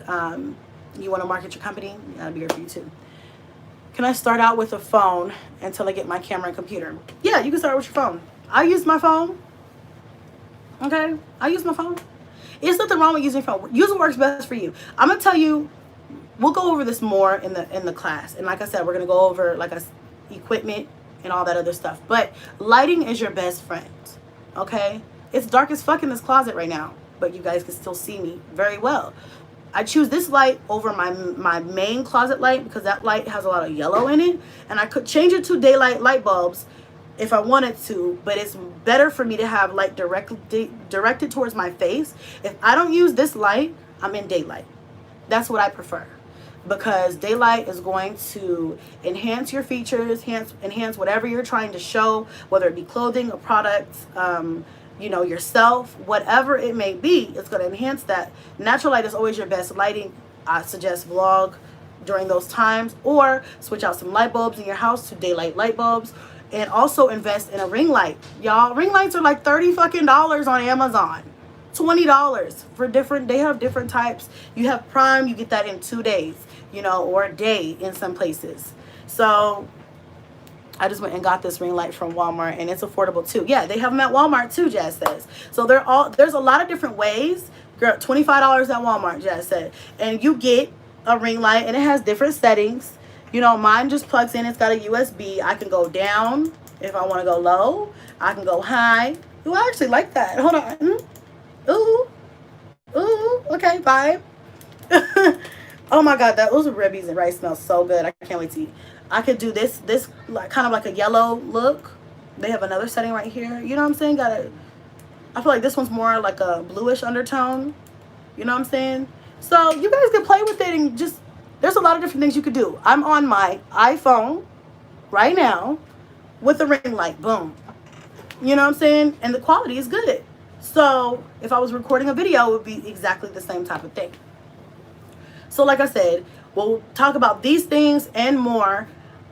you want to market your company, that would be great for you too. Can I start out with a phone until I get my camera and computer? Yeah, you can start with your phone. I use my phone. Okay, I use my phone. There's nothing wrong with using your phone. Use what works best for you. I'm gonna tell you, we'll go over this more in the class. And like I said, we're gonna go over equipment and all that other stuff. But lighting is your best friend. Okay, it's dark as fuck in this closet right now, but you guys can still see me very well. I choose this light over my main closet light because that light has a lot of yellow in it, and I could change it to daylight light bulbs if I wanted to, but it's better for me to have light directed towards my face. If I don't use this light, I'm in daylight. That's what I prefer, because daylight is going to enhance your features, enhance whatever you're trying to show, whether it be clothing or products, you know, yourself, whatever it may be. It's going to enhance that. Natural light is always your best lighting. I suggest vlog during those times, or switch out some light bulbs in your house to daylight light bulbs, and also invest in a ring light. Y'all, ring lights are like $30 fucking on Amazon. $20 for different, they have different types. You have Prime, you get that in 2 days, you know, or a day in some places. So I just went and got this ring light from Walmart, and it's affordable too. Yeah, they have them at Walmart too, Jazz says. So there's a lot of different ways. Girl, $25 at Walmart, Jazz said. And you get a ring light, and it has different settings. You know, mine just plugs in. It's got a USB. I can go down if I want to go low. I can go high. Ooh, I actually like that. Hold on. Ooh. Ooh. Okay, vibe. Oh my God, those ribbies and rice smell so good. I can't wait to eat. I could do this like kind of like a yellow look. They have another setting right here. You know what I'm saying? I feel like this one's more like a bluish undertone. You know what I'm saying? So you guys can play with it, and just, there's a lot of different things you could do. I'm on my iPhone right now with a ring light. Boom. You know what I'm saying? And the quality is good. So if I was recording a video, it would be exactly the same type of thing. So like I said, we'll talk about these things and more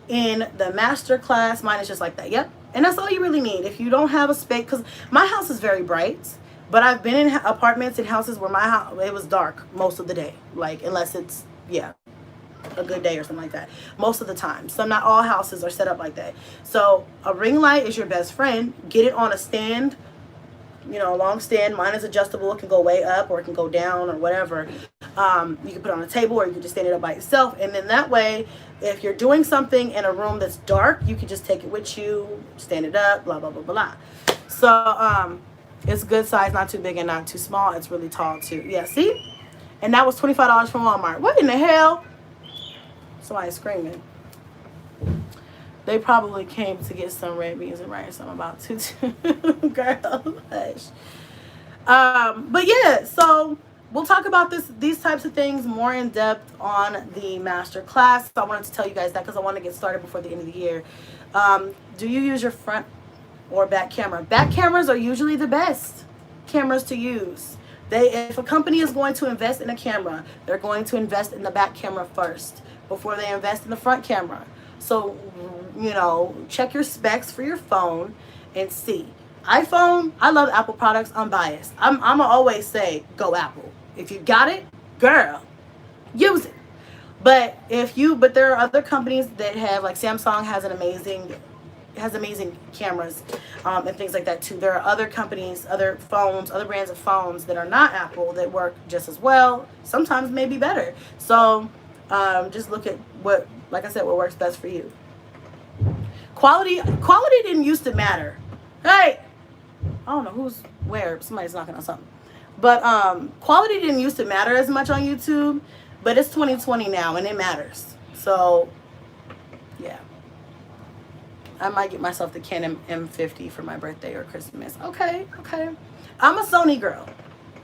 in the master class. Mine is just like that. Yep. And that's all you really need. If you don't have a space, because my house is very bright, but I've been in apartments and houses where my house, it was dark most of the day. Like, unless it's, yeah, a good day or something like that. Most of the time. Some, not all houses are set up like that. So a ring light is your best friend. Get it on a stand, you know, a long stand. Mine is adjustable. It can go way up or it can go down or whatever. You can put it on a table or you can just stand it up by itself. And then that way, if you're doing something in a room that's dark, you can just take it with you, stand it up, blah, blah, blah, blah. So it's good size, not too big and not too small. It's really tall too. Yeah, see? And that was $25 from Walmart. What in the hell? Somebody's screaming. They probably came to get some red beans and rice. I'm about to girl, hush. But yeah, so we'll talk about these types of things more in depth on the master class. So I wanted to tell you guys that because I want to get started before the end of the year. Do you use your front or back camera? Back cameras are usually the best cameras to use. If a company is going to invest in a camera, they're going to invest in the back camera first before they invest in the front camera. So, you know, check your specs for your phone and see. iPhone, I love Apple products. I'm biased. I'm gonna always say go Apple. If you got it, girl, use it. But there are other companies that have, like Samsung has amazing cameras and things like that too. There are other companies, other brands of phones that are not Apple that work just as well. Sometimes maybe better. So just look at what works best for you. Quality didn't used to matter. Hey, I don't know who's where. Somebody's knocking on something. But quality didn't used to matter as much on YouTube. But it's 2020 now, and it matters. So, yeah. I might get myself the Canon M50 for my birthday or Christmas. Okay. I'm a Sony girl.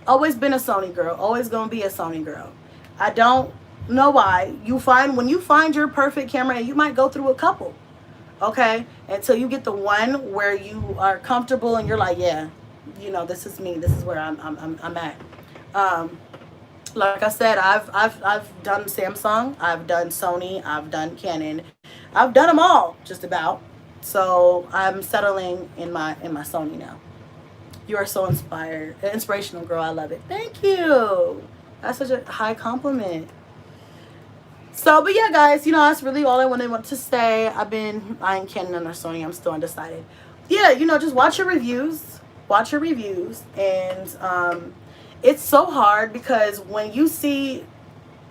Always been a Sony girl. Always gonna be a Sony girl. I don't know why. When you find your perfect camera, and you might go through a couple. Okay? Until you get the one where you are comfortable and you're like, yeah, you know, this is me. This is where I'm at. Like I said, I've done Samsung, I've done Sony, I've done Canon, I've done them all just about. So I'm settling in my Sony now. You are so inspirational, girl. I love it. Thank you. That's such a high compliment. So, but yeah, guys, you know, that's really all I want to say. I've been eyeing Canon and Sony. I'm still undecided. Yeah, you know, just watch your reviews. And it's so hard because when you see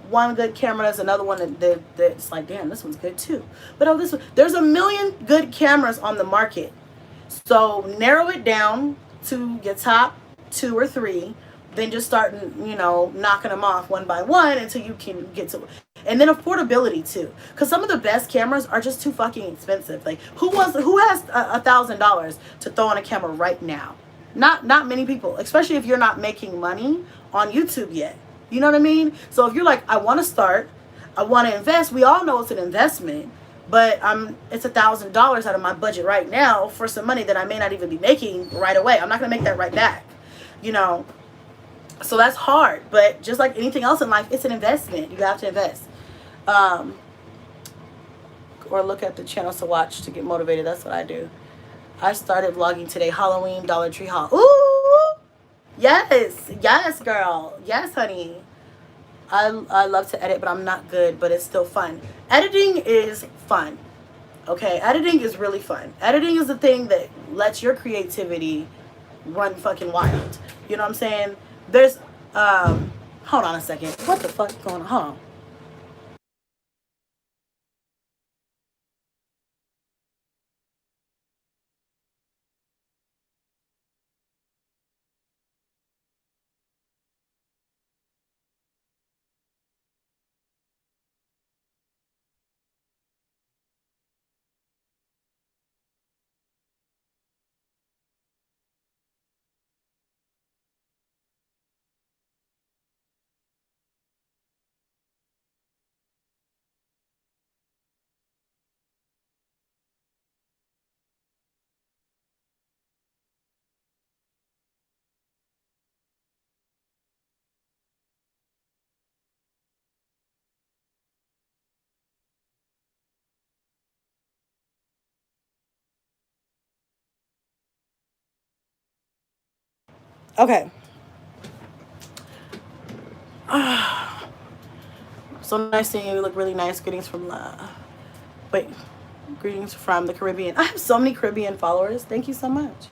one good camera, there's another one that's like, damn, this one's good too. But there's a million good cameras on the market. So narrow it down to your top 2 or 3. Then just start, you know, knocking them off one by one until you can get to it. And then affordability too, because some of the best cameras are just too fucking expensive. Like, who has $1,000 to throw on a camera right now? Not many people, especially if you're not making money on YouTube yet. You know what I mean? So if you're like, I want to start, I want to invest. We all know it's an investment, but it's $1,000 out of my budget right now for some money that I may not even be making right away. I'm not gonna make that right back. You know. So that's hard, but just like anything else in life, it's an investment. You have to invest. Or look at the channels to watch to get motivated. That's what I do. I started vlogging today. Halloween Dollar Tree haul. Ooh! Yes, girl. Yes, honey. I love to edit, but I'm not good, but it's still fun. Editing is fun. Okay? Editing is really fun. Editing is the thing that lets your creativity run fucking wild. You know what I'm saying? There's, hold on a second. What the fuck is going on? Hold on. Okay. So nice seeing you. You look really nice. Greetings from greetings from the Caribbean. I have so many Caribbean followers. Thank you so much.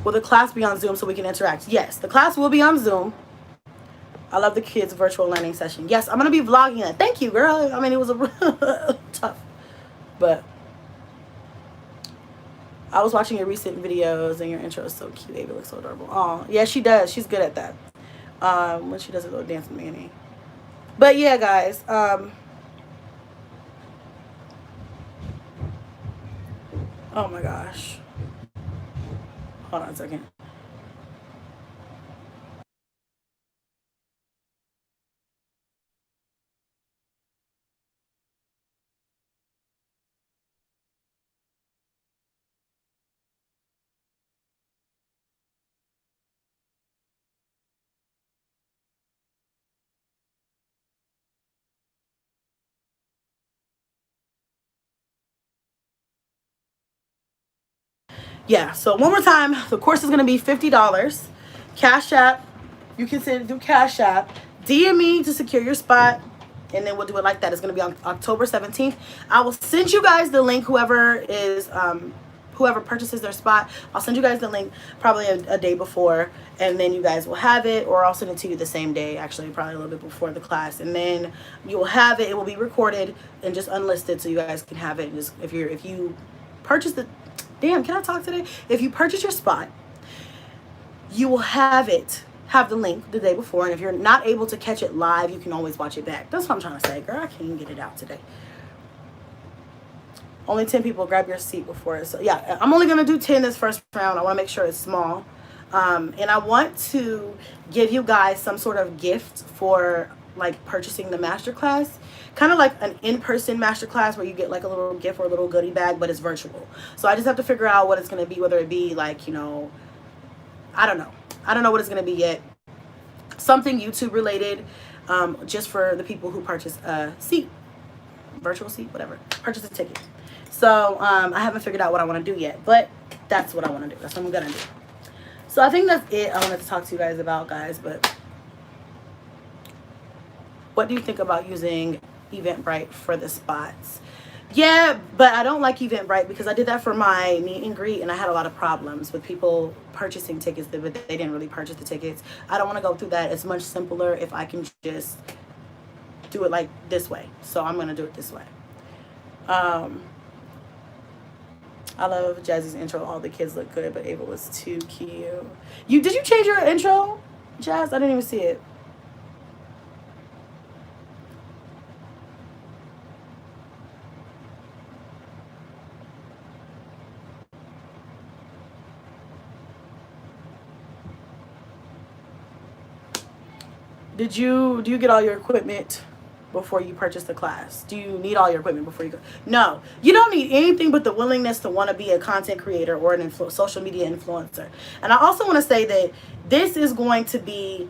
Will the class be on Zoom so we can interact? Yes, the class will be on Zoom. I love the kids' virtual learning session. Yes, I'm going to be vlogging that. Thank you, girl. I mean, it was a tough, but I was watching your recent videos and your intro is so cute. Baby looks so adorable. Oh, yeah, she does. She's good at that. When she does a little dance with Manny. But yeah, guys. Oh my gosh. Hold on a second. Yeah, so one more time, the course is going to be $50. Cash App, you can send it through Cash App. DM me to secure your spot, and then we'll do it like that. It's going to be on October 17th. I will send you guys the link, whoever purchases their spot. I'll send you guys the link probably a day before, and then you guys will have it, or I'll send it to you the same day, actually, probably a little bit before the class, and then you will have it. It will be recorded and just unlisted, so you guys can have it. Just if you purchase the... Damn, can I talk today? If you purchase your spot, you will have the link the day before. And if you're not able to catch it live, you can always watch it back. That's what I'm trying to say, girl. I can't even get it out today. Only 10 people. Grab your seat before it. So yeah, I'm only going to do 10 this first round. I want to make sure it's small. And I want to give you guys some sort of gift for like purchasing the masterclass. Kind of like an in-person masterclass where you get like a little gift or a little goodie bag, but it's virtual. So I just have to figure out what it's going to be, whether it be like, you know, I don't know. I don't know what it's going to be yet. Something YouTube related, just for the people who purchase a seat, virtual seat, whatever, purchase a ticket. So I haven't figured out what I want to do yet, but that's what I want to do. That's what I'm going to do. So I think that's it I wanted to talk to you guys about, guys. But what do you think about using Eventbrite for the spots? Yeah, but I don't like Eventbrite because I did that for my meet and greet, and I had a lot of problems with people purchasing tickets, but they didn't really purchase the tickets. I don't want to go through that. It's much simpler if I can just do it like this way. So I'm going to do it this way. I love Jazzy's intro. All the kids look good, but Ava was too cute. Did you change your intro, Jazz? I didn't even see it. Do you get all your equipment before you purchase the class? Do you need all your equipment before you go? No, you don't need anything but the willingness to want to be a content creator or an social media influencer. And I also want to say that this is going to be,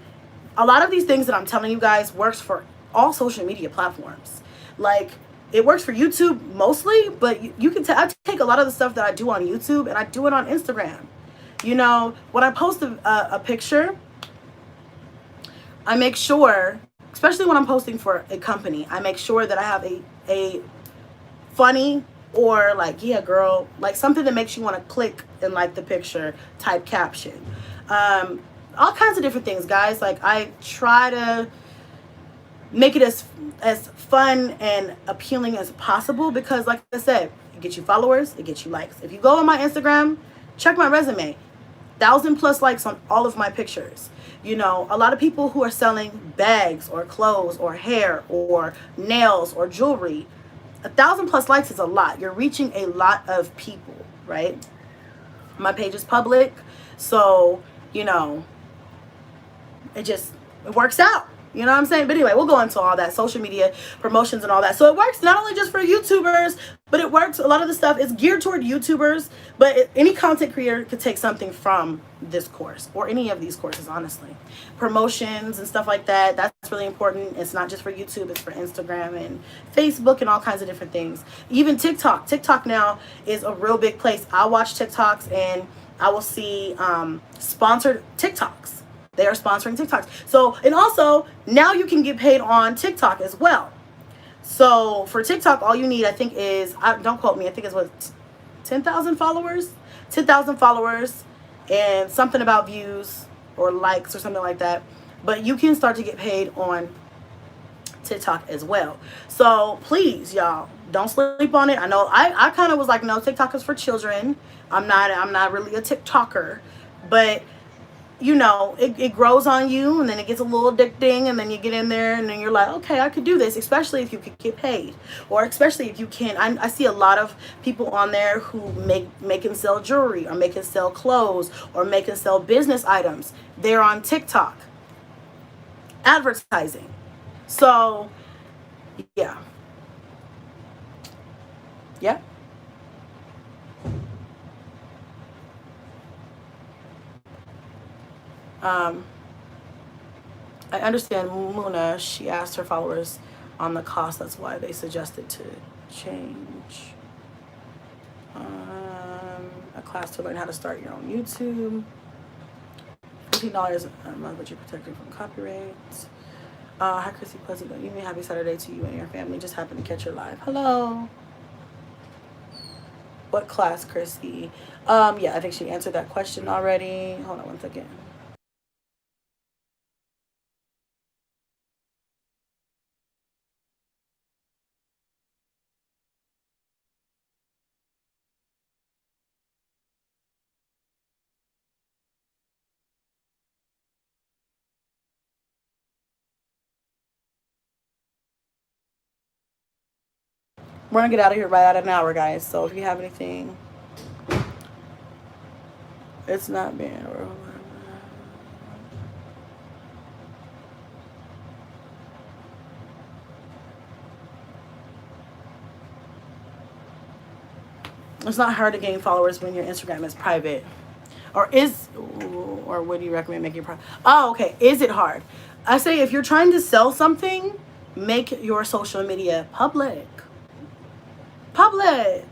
a lot of these things that I'm telling you guys works for all social media platforms. Like, it works for YouTube mostly, but you can I take a lot of the stuff that I do on YouTube and I do it on Instagram. You know, when I post a picture, I make sure, especially when I'm posting for a company, I make sure that I have a funny or like, yeah, girl, like something that makes you want to click and like the picture type caption. All kinds of different things, guys. Like, I try to make it as fun and appealing as possible because, like I said, it gets you followers, it gets you likes. If you go on my Instagram, check my resume. 1,000+ likes on all of my pictures. You know, a lot of people who are selling bags or clothes or hair or nails or jewelry, 1,000+ likes is a lot. You're reaching a lot of people, right? My page is public, so, you know, it works out. You know what I'm saying? But anyway, we'll go into all that, social media promotions and all that. So it works not only just for YouTubers, but it works, a lot of the stuff is geared toward YouTubers, but any content creator could take something from this course or any of these courses, honestly. Promotions and stuff like that, that's really important. It's not just for YouTube, it's for Instagram and Facebook and all kinds of different things. Even TikTok. TikTok now is a real big place. I watch TikToks and I will see sponsored TikToks. They are sponsoring TikToks. So, and also, now you can get paid on TikTok as well. So, for TikTok, all you need, I think, is, don't quote me, I think it's what, 10,000 followers? 10,000 followers and something about views or likes or something like that. But you can start to get paid on TikTok as well. So, please, y'all, don't sleep on it. I know I kind of was like, no, TikTok is for children. I'm not really a TikToker. But you know, it grows on you, and then it gets a little addicting, and then you get in there, and then you're like, okay, I could do this, especially if you could get paid, or especially if you can. I see a lot of people on there who make and sell jewelry, or make and sell clothes, or make and sell business items. They're on TikTok advertising. So, yeah. Yeah. I understand Muna, she asked her followers on the cost. That's why they suggested to change a class to learn how to start your own YouTube. $15 a month, but you're protected from copyright. Hi, Chrissy. Pleasant evening. Happy Saturday to you and your family. Just happened to catch your live. Hello. What class, Chrissy? Yeah, I think she answered that question already. Hold on one second. We're gonna get out of here right at an hour, guys. So if you have anything, it's not been. It's not hard to gain followers when your Instagram is private. Or what do you recommend making private? Oh, okay. Is it hard? I say if you're trying to sell something, make your social media public. Public.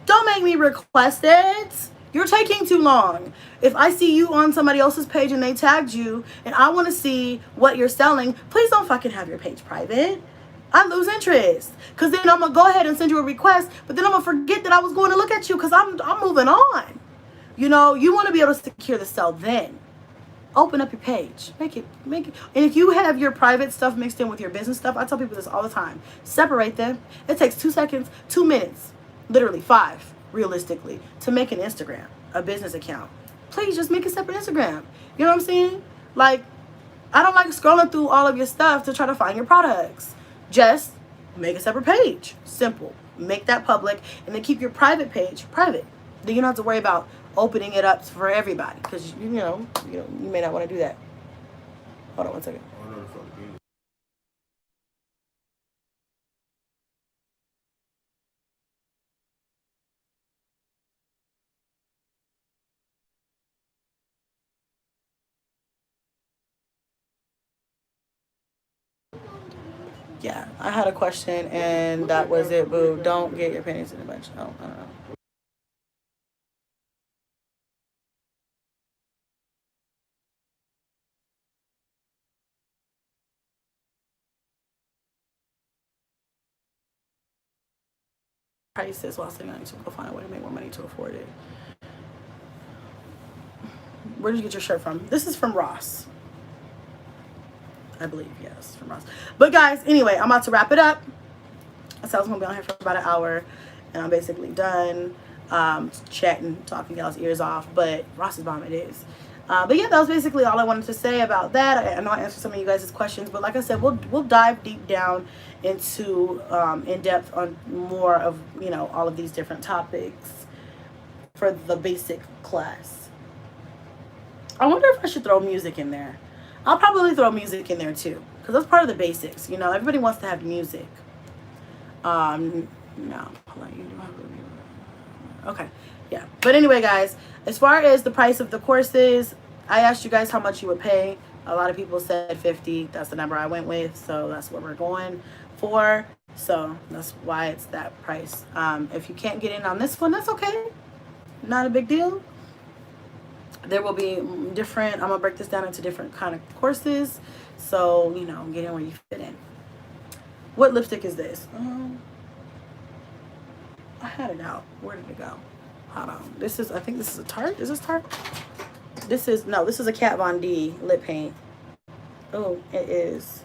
Don't make me request it. You're taking too long. If I see you on somebody else's page and they tagged you and I want to see what you're selling, please don't fucking have your page private. I lose interest. Because then I'm going to go ahead and send you a request, but then I'm going to forget that I was going to look at you because I'm moving on. You know, you want to be able to secure the sale then. Open up your page. Make it. And if you have your private stuff mixed in with your business stuff, I tell people this all the time. Separate them. It takes 2 seconds, 2 minutes, literally 5, realistically, to make an Instagram, a business account. Please just make a separate Instagram. You know what I'm saying? Like, I don't like scrolling through all of your stuff to try to find your products. Just make a separate page. Simple. Make that public, and then keep your private page private. Then you don't have to worry about opening it up for everybody, because you may not want to do that. Hold on one second. Yeah, I had a question and that was it, boo. Don't get your panties in a bunch. Oh, I don't know. Prices while sitting on to go find a way to make more money to afford it. Where did you get your shirt from? This is from Ross. I believe, yes, from Ross. But guys, anyway, I'm about to wrap it up. I said I was gonna be on here for about an hour, and I'm basically done chatting, talking y'all's ears off. But Ross is bomb, it is. But yeah, that was basically all I wanted to say about that. I know I answered some of you guys' questions, but like I said, we'll dive deep down into in depth on more of all of these different topics for the basic class. I wonder if I should throw music in there. I'll probably throw music in there too, because that's part of the basics. You know, everybody wants to have music. No, hold on, you don't have to. Okay, yeah. But anyway, guys, as far as the price of the courses, I asked you guys how much you would pay. A lot of people said 50. That's the number I went with, so that's what we're going for. So that's why it's that price. If you can't get in on this one, that's okay. Not a big deal. There will be different, I'm gonna break this down into different kind of courses, so you know, get in where you fit in. What lipstick is this? I had it out. Where did it go? Hold on. This is, I think this is a Tarte. Is this Tarte? This is, no, this is a Kat Von D lip paint. Oh, it is.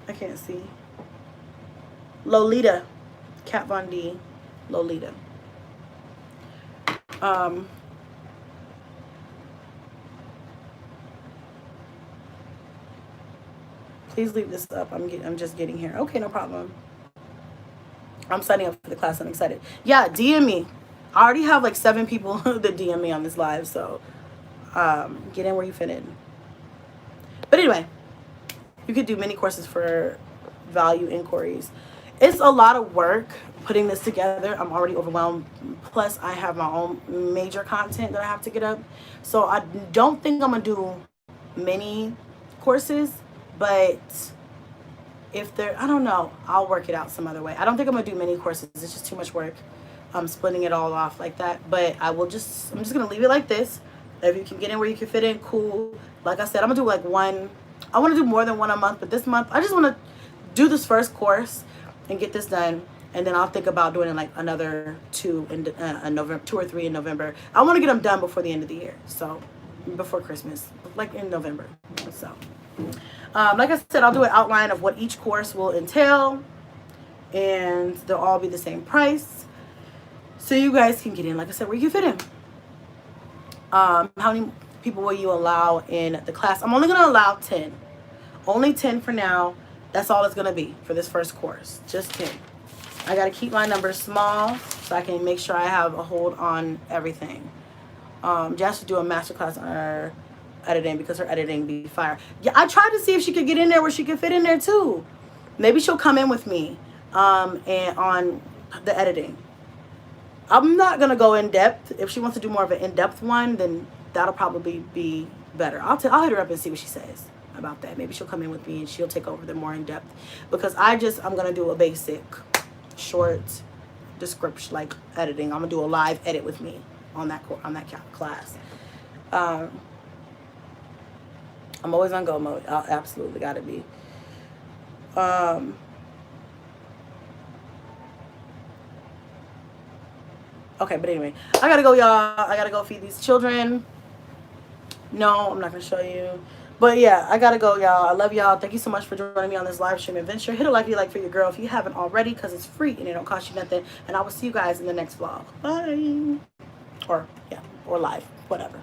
I can't see. Lolita. Kat Von D. Lolita. Please leave this up. I'm just getting here. Okay, no problem. I'm signing up for the class. I'm excited. Yeah, DM me. I already have like 7 people that DM me on this live, so get in where you fit in. But anyway, you could do mini courses for value inquiries. It's a lot of work putting this together. I'm already overwhelmed. Plus, I have my own major content that I have to get up. So I don't think I'm going to do mini courses, but if there, I don't know, I'll work it out some other way. I don't think I'm going to do mini courses. It's just too much work. I'm splitting it all off like that. But I'm just going to leave it like this. If you can get in where you can fit in, cool. Like I said, I'm going to do like one. I want to do more than one a month, but this month, I just want to do this first course and get this done. And then I'll think about doing it like another 2 in November, 2 or 3 in November. I want to get them done before the end of the year. So before Christmas, like in November. So like I said, I'll do an outline of what each course will entail, and they'll all be the same price. So you guys can get in, like I said, where you can fit in. How many people will you allow in the class? I'm only going to allow 10. Only 10 for now. That's all it's going to be for this first course. Just 10. I got to keep my numbers small so I can make sure I have a hold on everything. Jess should do a masterclass on her editing because her editing be fire. Yeah, I tried to see if she could get in there where she could fit in there too. Maybe she'll come in with me and on the editing. I'm not going to go in depth. If she wants to do more of an in-depth one, then that'll probably be better. I'll hit her up and see what she says about that. Maybe she'll come in with me and she'll take over the more in-depth, because I'm going to do a basic short description, like editing. I'm going to do a live edit with me on that class. I'm always on go mode. I absolutely got to be. Okay, but anyway, I gotta go, y'all. I gotta go feed these children. No, I'm not gonna show you. But yeah, I gotta go, y'all. I love y'all. Thank you so much for joining me on this live stream adventure. Hit a like if you like for your girl if you haven't already, because it's free and it don't cost you nothing. And I will see you guys in the next vlog. Bye. Or, yeah, or live, whatever.